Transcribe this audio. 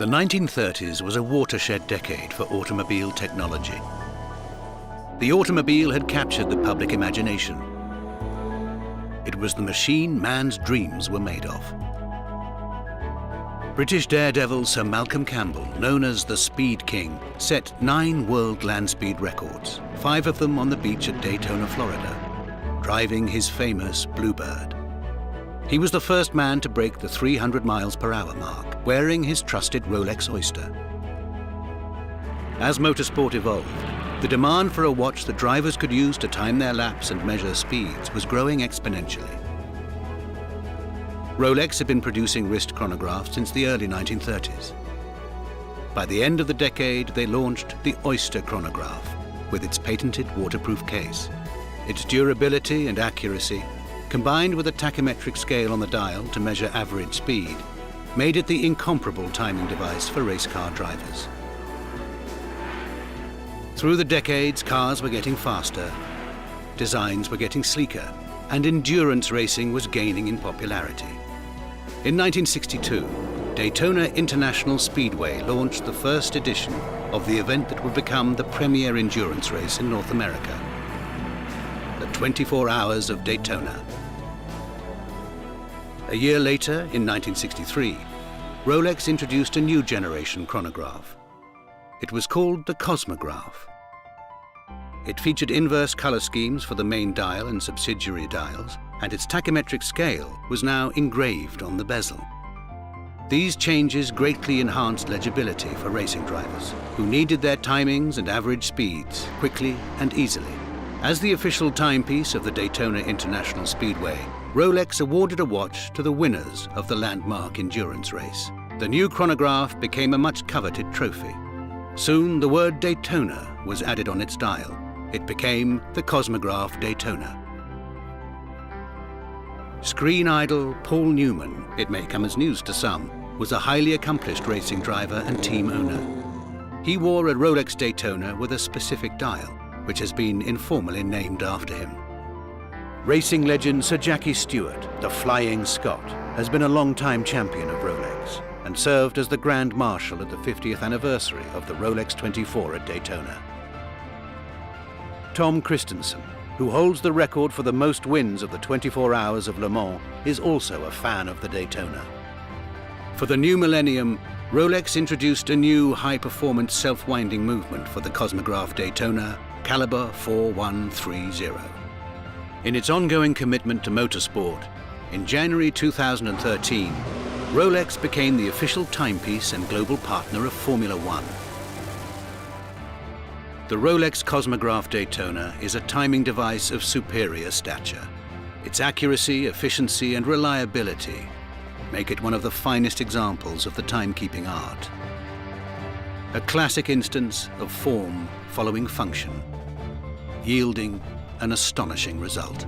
The 1930s was a watershed decade for automobile technology. The automobile had captured the public imagination. It was the machine man's dreams were made of. British daredevil Sir Malcolm Campbell, known as the Speed King, set 9 world land speed records, 5 of them on the beach at Daytona, Florida, driving his famous Bluebird. He was the first man to break the 300 miles per hour mark, wearing his trusted Rolex Oyster. As motorsport evolved, the demand for a watch that drivers could use to time their laps and measure speeds was growing exponentially. Rolex had been producing wrist chronographs since the early 1930s. By the end of the decade, they launched the Oyster chronograph with its patented waterproof case. Its durability and accuracy, combined with a tachymetric scale on the dial to measure average speed, made it the incomparable timing device for race car drivers. Through the decades, cars were getting faster, designs were getting sleeker, and endurance racing was gaining in popularity. In 1962, Daytona International Speedway launched the first edition of the event that would become the premier endurance race in North America, the 24 Hours of Daytona. A year later, in 1963, Rolex introduced a new generation chronograph. It was called the Cosmograph. It featured inverse color schemes for the main dial and subsidiary dials, and its tachymetric scale was now engraved on the bezel. These changes greatly enhanced legibility for racing drivers, who needed their timings and average speeds quickly and easily. As the official timepiece of the Daytona International Speedway, Rolex awarded a watch to the winners of the landmark endurance race. The new chronograph became a much coveted trophy. Soon the word Daytona was added on its dial. It became the Cosmograph Daytona. Screen idol Paul Newman, it may come as news to some, was a highly accomplished racing driver and team owner. He wore a Rolex Daytona with a specific dial, which has been informally named after him. Racing legend Sir Jackie Stewart, the Flying Scot, has been a long-time champion of Rolex and served as the Grand Marshal at the 50th anniversary of the Rolex 24 at Daytona. Tom Christensen, who holds the record for the most wins of the 24 Hours of Le Mans, is also a fan of the Daytona. For the new millennium, Rolex introduced a new high-performance self-winding movement for the Cosmograph Daytona, Caliber 4130. In its ongoing commitment to motorsport, in January 2013, Rolex became the official timepiece and global partner of Formula One. The Rolex Cosmograph Daytona is a timing device of superior stature. Its accuracy, efficiency, and reliability make it one of the finest examples of the timekeeping art. A classic instance of form following function, yielding an astonishing result.